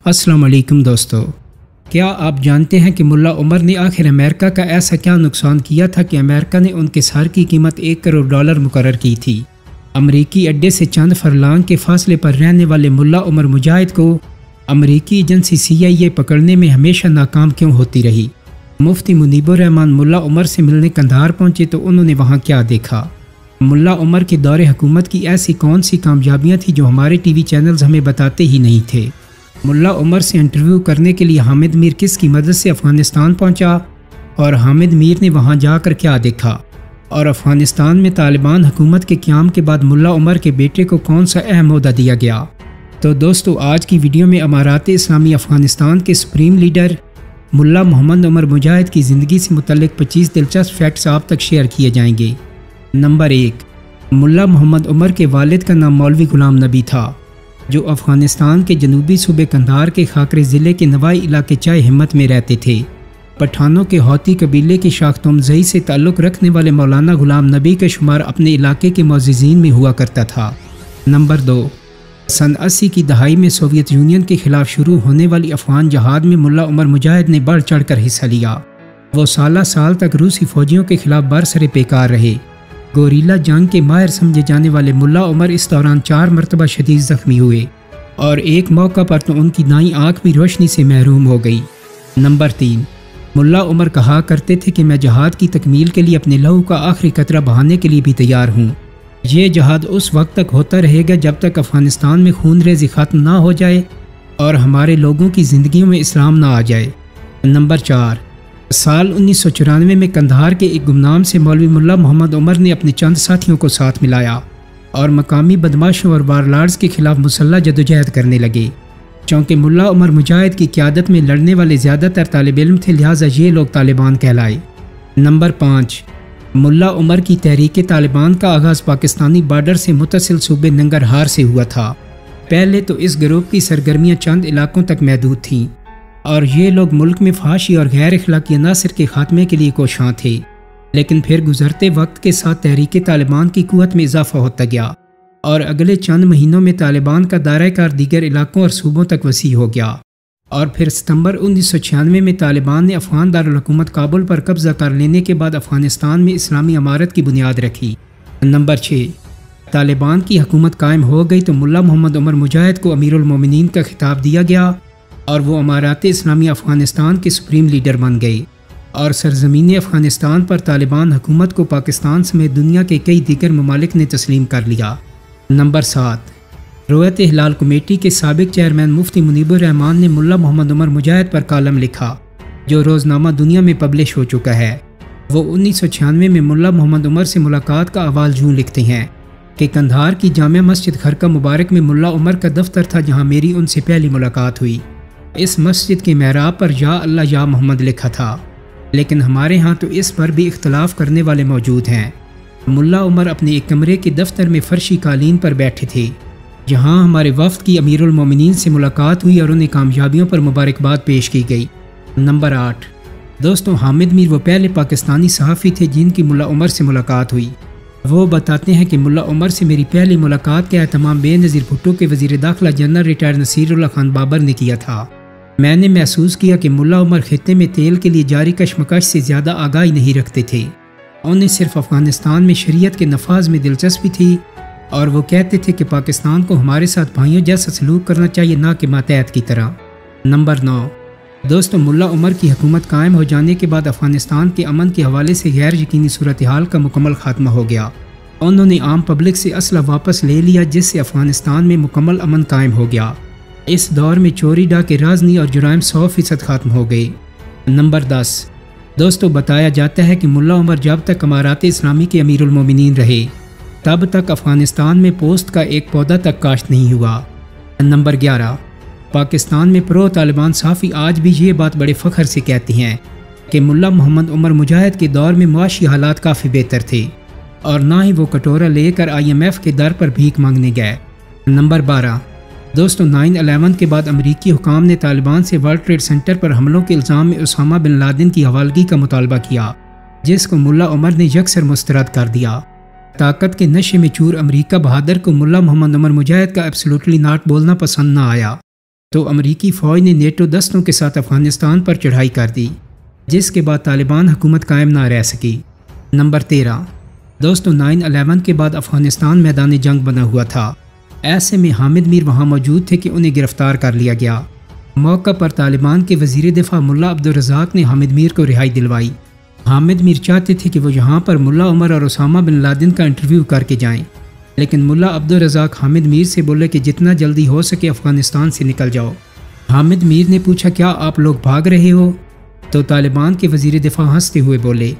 السلام علیکم دوستو، کیا آپ جانتے ہیں کہ ملا عمر نے آخر امریکہ کا ایسا کیا نقصان کیا تھا کہ امریکہ نے ان کے سر کی قیمت $1 کروڑ مقرر کی تھی؟ امریکی اڈے سے چند فرلانگ کے فاصلے پر رہنے والے ملا عمر مجاہد کو امریکی ایجنسی CIA پکڑنے میں ہمیشہ ناکام کیوں ہوتی رہی؟ مفتی منیب الرحمان ملا عمر سے ملنے قندھار پہنچے تو انہوں نے وہاں کیا دیکھا؟ ملا عمر کے دور حکومت کی ایسی کون سی کامیابیاں تھیں جو ہمارے ٹی وی چینلز ہمیں بتاتے ہی نہیں تھے؟ ملا عمر سے انٹرویو کرنے کے لیے حامد میر کس کی مدد سے افغانستان پہنچا اور حامد میر نے وہاں جا کر کیا دیکھا؟ اور افغانستان میں طالبان حکومت کے قیام کے بعد ملا عمر کے بیٹے کو کون سا اہم عہدہ دیا گیا؟ تو دوستو، آج کی ویڈیو میں امارات اسلامی افغانستان کے سپریم لیڈر ملا محمد عمر مجاہد کی زندگی سے متعلق 25 دلچسپ فیکٹس آپ تک شیئر کیے جائیں گے۔ نمبر 1، ملا محمد عمر کے والد کا نام مولوی غلام نبی تھا، جو افغانستان کے جنوبی صوبے قندھار کے خاکرے ضلع کے نوائی علاقے چائے ہمت میں رہتے تھے۔ پٹھانوں کے ہوتی قبیلے کی شاختمزئی سے تعلق رکھنے والے مولانا غلام نبی کا شمار اپنے علاقے کے معززین میں ہوا کرتا تھا۔ نمبر 2، سن 80 کی دہائی میں سوویت یونین کے خلاف شروع ہونے والی افغان جہاد میں ملا عمر مجاہد نے بڑھ چڑھ کر حصہ لیا۔ وہ سالہ سال تک روسی فوجیوں کے خلاف برسر پیکار رہے۔ گوریلا جنگ کے ماہر سمجھے جانے والے ملا عمر اس دوران 4 مرتبہ شدید زخمی ہوئے اور ایک موقع پر تو ان کی دائیں آنکھ بھی روشنی سے محروم ہو گئی۔ نمبر 3، ملا عمر کہا کرتے تھے کہ میں جہاد کی تکمیل کے لیے اپنے لہو کا آخری قطرہ بہانے کے لیے بھی تیار ہوں۔ یہ جہاد اس وقت تک ہوتا رہے گا جب تک افغانستان میں خون ریزی ختم نہ ہو جائے اور ہمارے لوگوں کی زندگیوں میں اسلام نہ آ جائے۔ نمبر 4، سال 1994 میں قندھار کے ایک گمنام سے مولوی ملا محمد عمر نے اپنے چند ساتھیوں کو ساتھ ملایا اور مقامی بدماشوں اور وارلارڈز کے خلاف مسلح جدوجہد کرنے لگے۔ چونکہ ملا عمر مجاہد کی قیادت میں لڑنے والے زیادہ تر طالب علم تھے، لہٰذا یہ لوگ طالبان کہلائے۔ نمبر 5، ملا عمر کی تحریک طالبان کا آغاز پاکستانی بارڈر سے متصل صوبے ننگرہار سے ہوا تھا۔ پہلے تو اس گروپ کی سرگرمیاں چند علاقوں تک محدود تھیں اور یہ لوگ ملک میں فحاشی اور غیر اخلاقی عناصر کے خاتمے کے لیے کوشاں تھے، لیکن پھر گزرتے وقت کے ساتھ تحریک طالبان کی قوت میں اضافہ ہوتا گیا اور اگلے چند مہینوں میں طالبان کا دائرہ کار دیگر علاقوں اور صوبوں تک وسیع ہو گیا، اور پھر ستمبر 1996 میں طالبان نے افغان دارالحکومت کابل پر قبضہ کر لینے کے بعد افغانستان میں اسلامی امارت کی بنیاد رکھی۔ نمبر 6، طالبان کی حکومت قائم ہو گئی تو ملا محمد عمر مجاہد کو امیر المومنین کا خطاب دیا گیا اور وہ امارات اسلامی افغانستان کے سپریم لیڈر بن گئے اور سرزمین افغانستان پر طالبان حکومت کو پاکستان سمیت دنیا کے کئی دیگر ممالک نے تسلیم کر لیا۔ نمبر 7، رویت ہلال کمیٹی کے سابق چیئرمین مفتی منیب الرحمان نے ملا محمد عمر مجاہد پر کالم لکھا جو روزنامہ دنیا میں پبلش ہو چکا ہے۔ وہ 1996 میں ملا محمد عمر سے ملاقات کا احوال یوں لکھتے ہیں کہ قندھار کی جامع مسجد خرقہ مبارک میں ملا عمر کا دفتر تھا جہاں میری ان سے پہلی ملاقات ہوئی۔ اس مسجد کے محراب پر یا اللہ یا محمد لکھا تھا، لیکن ہمارے ہاں تو اس پر بھی اختلاف کرنے والے موجود ہیں۔ ملا عمر اپنے ایک کمرے کے دفتر میں فرشی قالین پر بیٹھے تھے جہاں ہمارے وفد کی امیر المومنین سے ملاقات ہوئی اور انہیں کامیابیوں پر مبارکباد پیش کی گئی۔ نمبر 8، دوستو، حامد میر وہ پہلے پاکستانی صحافی تھے جن کی ملا عمر سے ملاقات ہوئی۔ وہ بتاتے ہیں کہ ملا عمر سے میری پہلی ملاقات کا اہتمام بے نظیر بھٹو کے وزیر داخلہ جنرل ریٹائر نصیر اللہ خان بابر نے کیا تھا۔ میں نے محسوس کیا کہ ملا عمر خطے میں تیل کے لیے جاری کشمکش سے زیادہ آگاہی نہیں رکھتے تھے، انہیں صرف افغانستان میں شریعت کے نفاذ میں دلچسپی تھی اور وہ کہتے تھے کہ پاکستان کو ہمارے ساتھ بھائیوں جیسا سلوک کرنا چاہیے، نہ کہ ماتحت کی طرح۔ نمبر 9، دوستو، ملا عمر کی حکومت قائم ہو جانے کے بعد افغانستان کے امن کے حوالے سے غیر یقینی صورتحال کا مکمل خاتمہ ہو گیا۔ انہوں نے عام پبلک سے اسلحہ واپس لے لیا جس سے افغانستان میں مکمل امن قائم ہو گیا۔ اس دور میں چوری ڈاکے رازنی اور جرائم 100% ختم ہو گئے۔ نمبر 10، دوستو، بتایا جاتا ہے کہ ملا عمر جب تک امارات اسلامی کے امیر المومنین رہے تب تک افغانستان میں پوست کا ایک پودا تک کاشت نہیں ہوا۔ نمبر 11، پاکستان میں پرو طالبان صحافی آج بھی یہ بات بڑے فخر سے کہتے ہیں کہ ملا محمد عمر مجاہد کے دور میں معاشی حالات کافی بہتر تھے اور نہ ہی وہ کٹورا لے کر IMF کے در پر بھیک مانگنے گئے۔ نمبر 12، دوستو، 9/11 کے بعد امریکی حکام نے طالبان سے ورلڈ ٹریڈ سینٹر پر حملوں کے الزام میں اسامہ بن لادن کی حوالگی کا مطالبہ کیا، جس کو ملا عمر نے یکسر مسترد کر دیا۔ طاقت کے نشے میں چور امریکہ بہادر کو ملا محمد عمر مجاہد کا ایبسولوٹلی ناٹ بولنا پسند نہ آیا۔ تو امریکی فوج نے نیٹو دستوں کے ساتھ افغانستان پر چڑھائی کر دی، جس کے بعد طالبان حکومت قائم نہ رہ سکی۔ نمبر 13 دوستو 9/11 کے بعد افغانستان میدان جنگ بنا ہوا تھا۔ ایسے میں حامد میر وہاں موجود تھے کہ انہیں گرفتار کر لیا گیا۔ موقع پر طالبان کے وزیر دفاع ملا عبدالرزاق نے حامد میر کو رہائی دلوائی۔ حامد میر چاہتے تھے کہ وہ یہاں پر ملا عمر اور اسامہ بن لادن کا انٹرویو کر کے جائیں، لیکن ملا عبدالرزاق حامد میر سے بولے کہ جتنا جلدی ہو سکے افغانستان سے نکل جاؤ۔ حامد میر نے پوچھا کیا آپ لوگ بھاگ رہے ہو؟ تو طالبان کے وزیر دفاع ہنستے ہوئے بولے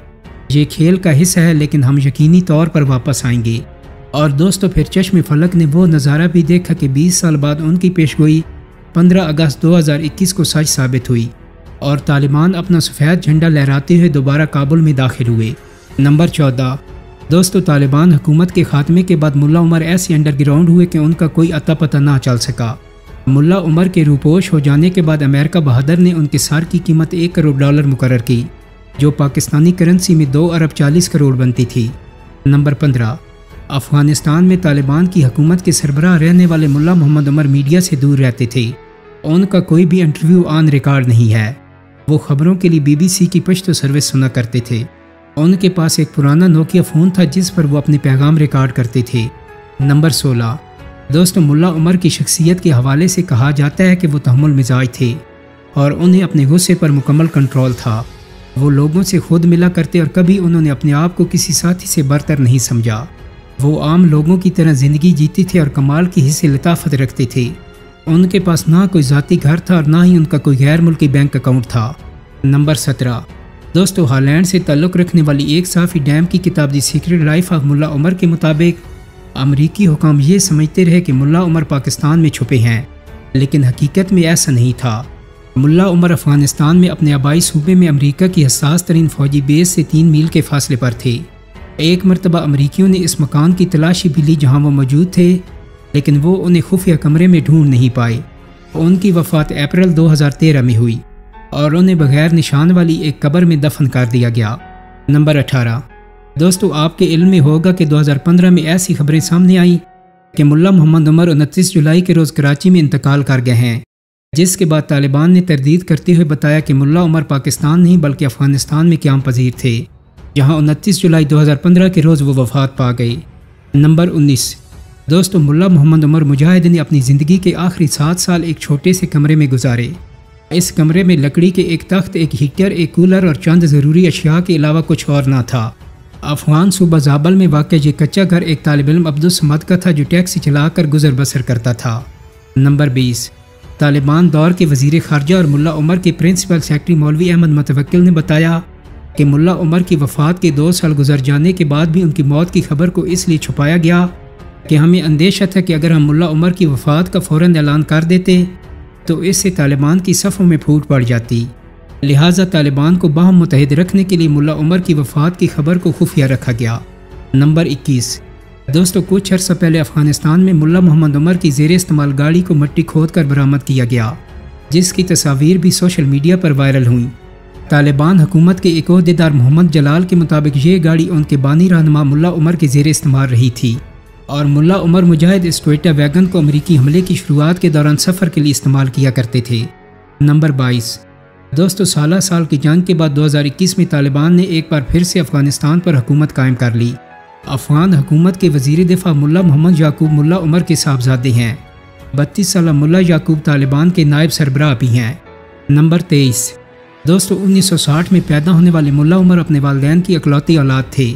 یہ کھیل کا حصہ ہے لیکن ہم یقینی طور پر واپس آئیں گے۔ اور دوستو پھر چشم فلک نے وہ نظارہ بھی دیکھا کہ 20 سال بعد ان کی پیشگوئی 15 اگست 2021 کو سچ ثابت ہوئی اور طالبان اپنا سفید جھنڈا لہراتے ہوئے دوبارہ کابل میں داخل ہوئے۔ نمبر 14 دوستو طالبان حکومت کے خاتمے کے بعد ملا عمر ایسے انڈر گراؤنڈ ہوئے کہ ان کا کوئی اتا پتہ نہ چل سکا۔ ملا عمر کے روپوش ہو جانے کے بعد امریکہ بہادر نے ان کے سر کی قیمت $1 کروڑ مقرر کی، جو پاکستانی کرنسی میں 2 ارب 40 کروڑ بنتی تھی۔ نمبر 15 افغانستان میں طالبان کی حکومت کے سربراہ رہنے والے ملا محمد عمر میڈیا سے دور رہتے تھے۔ ان کا کوئی بھی انٹرویو آن ریکارڈ نہیں ہے۔ وہ خبروں کے لیے BBC کی پشتو سروس سنا کرتے تھے۔ ان کے پاس ایک پرانا نوکیا فون تھا جس پر وہ اپنے پیغام ریکارڈ کرتے تھے۔ نمبر 16 دوستو ملا عمر کی شخصیت کے حوالے سے کہا جاتا ہے کہ وہ تحمل مزاج تھے اور انہیں اپنے غصے پر مکمل کنٹرول تھا۔ وہ لوگوں سے خود ملا کرتے اور کبھی انہوں نے اپنے آپ کو کسی ساتھی سے برتر نہیں سمجھا۔ وہ عام لوگوں کی طرح زندگی جیتے تھے اور کمال کی حصے لطافت رکھتے تھے۔ ان کے پاس نہ کوئی ذاتی گھر تھا اور نہ ہی ان کا کوئی غیر ملکی بینک اکاؤنٹ تھا۔ نمبر 17 دوستو ہالینڈ سے تعلق رکھنے والی ایک صحافی ڈیم کی کتاب دی سیکرٹ لائف آف ملا عمر کے مطابق امریکی حکام یہ سمجھتے رہے کہ ملا عمر پاکستان میں چھپے ہیں، لیکن حقیقت میں ایسا نہیں تھا۔ ملا عمر افغانستان میں اپنے آبائی صوبے میں امریکہ کی حساس ترین فوجی بیس سے 3 میل کے فاصلے پر تھے۔ ایک مرتبہ امریکیوں نے اس مکان کی تلاشی بھی لی جہاں وہ موجود تھے، لیکن وہ انہیں خفیہ کمرے میں ڈھونڈ نہیں پائے۔ ان کی وفات اپریل 2013 میں ہوئی اور انہیں بغیر نشان والی ایک قبر میں دفن کر دیا گیا۔ نمبر 18 دوستو آپ کے علم میں ہوگا کہ 2015 میں ایسی خبریں سامنے آئیں کہ ملا محمد عمر 29 جولائی کے روز کراچی میں انتقال کر گئے ہیں، جس کے بعد طالبان نے تردید کرتے ہوئے بتایا کہ ملا عمر پاکستان نہیں بلکہ افغانستان میں قیام پذیر تھے، جہاں 29 جولائی 2015 کے روز وہ وفات پا گئے۔ نمبر 19 دوستو ملا محمد عمر مجاہد نے اپنی زندگی کے آخری 7 سال ایک چھوٹے سے کمرے میں گزارے۔ اس کمرے میں لکڑی کے ایک تخت، ایک ہیٹر، ایک کولر اور چند ضروری اشیاء کے علاوہ کچھ اور نہ تھا۔ افغان صوبہ زابل میں واقع یہ کچا گھر ایک طالب علم عبدالصمد کا تھا جو ٹیکسی چلا کر گزر بسر کرتا تھا۔ نمبر 20 طالبان دور کے وزیر خارجہ اور ملا عمر کے پرنسپل سیکرٹری مولوی احمد متوکل نے بتایا کہ ملا عمر کی وفات کے 2 سال گزر جانے کے بعد بھی ان کی موت کی خبر کو اس لیے چھپایا گیا کہ ہمیں اندیشہ تھا کہ اگر ہم ملا عمر کی وفات کا فوراً اعلان کر دیتے تو اس سے طالبان کی صفوں میں پھوٹ پڑ جاتی، لہٰذا طالبان کو باہم متحد رکھنے کے لیے ملا عمر کی وفات کی خبر کو خفیہ رکھا گیا۔ نمبر 21 دوستو کچھ عرصہ پہلے افغانستان میں ملا محمد عمر کی زیر استعمال گاڑی کو مٹی کھود کر برآمد کیا گیا، جس کی تصاویر بھی سوشل میڈیا پر وائرل ہوئیں۔ طالبان حکومت کے ایک عہدیدار محمد جلال کے مطابق یہ گاڑی ان کے بانی رہنما ملا عمر کی زیر استعمال رہی تھی اور ملا عمر مجاہد اس ٹویوٹا ویگن کو امریکی حملے کی شروعات کے دوران سفر کے لیے استعمال کیا کرتے تھے۔ نمبر 22 دوستو سال کی جنگ کے بعد 2021 میں طالبان نے ایک بار پھر سے افغانستان پر حکومت قائم کر لی۔ افغان حکومت کے وزیر دفاع ملا محمد یعقوب ملا عمر کے صاحبزادے ہیں۔ 32 سالہ ملا یعقوب طالبان کے نائب سربراہ بھی ہیں۔ نمبر 23 دوستو 1960 میں پیدا ہونے والے ملا عمر اپنے والدین کی اکلوتی اولاد تھے۔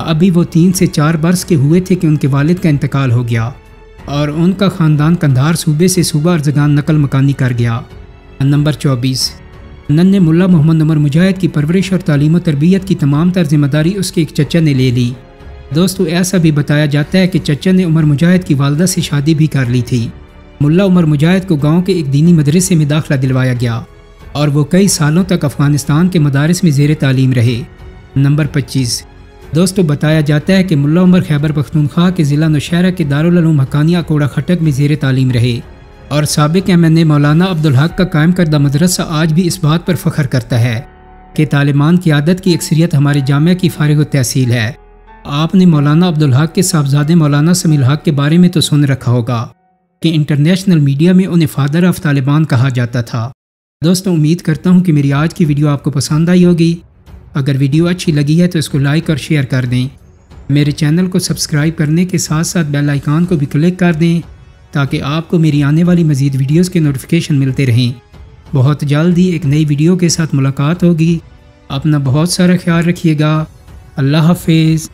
ابھی وہ 3 سے 4 برس کے ہوئے تھے کہ ان کے والد کا انتقال ہو گیا اور ان کا خاندان قندھار صوبے سے صوبہ ارزگان نقل مکانی کر گیا۔ نمبر 24 ننھے ملا محمد عمر مجاہد کی پرورش اور تعلیم و تربیت کی تمام تر ذمہ داری اس کے ایک چچا نے لے لی۔ دوستو ایسا بھی بتایا جاتا ہے کہ چچا نے عمر مجاہد کی والدہ سے شادی بھی کر لی تھی۔ ملا عمر مجاہد کو گاؤں کے ایک دینی مدرسے میں داخلہ دلوایا گیا اور وہ کئی سالوں تک افغانستان کے مدارس میں زیر تعلیم رہے۔ نمبر 25 دوستو بتایا جاتا ہے کہ ملا عمر خیبر پختونخوا کے ضلع نوشہرہ کے دارالعلوم حقانیہ کوڑا خٹک میں زیر تعلیم رہے اور سابق MNA مولانا عبدالحق کا قائم کردہ مدرسہ آج بھی اس بات پر فخر کرتا ہے کہ طالبان قیادت کی اکثریت ہمارے جامعہ کی فارغ التحصیل ہے۔ آپ نے مولانا عبدالحق کے صاحبزادے مولانا سمیع الحق کے بارے میں تو سن رکھا ہوگا۔ کہ انٹرنیشنل میڈیا میں انہیں فادر آف طالبان کہا جاتا تھا۔ دوستوں، امید کرتا ہوں کہ میری آج کی ویڈیو آپ کو پسند آئی ہوگی۔ اگر ویڈیو اچھی لگی ہے تو اس کو لائک اور شیئر کر دیں۔ میرے چینل کو سبسکرائب کرنے کے ساتھ ساتھ بیل آئیکن کو بھی کلک کر دیں تاکہ آپ کو میری آنے والی مزید ویڈیوز کے نوٹیفیکیشن ملتے رہیں۔ بہت جلد ہی ایک نئی ویڈیو کے ساتھ ملاقات ہوگی۔ اپنا بہت سارا خیال رکھیے گا۔ اللہ حافظ۔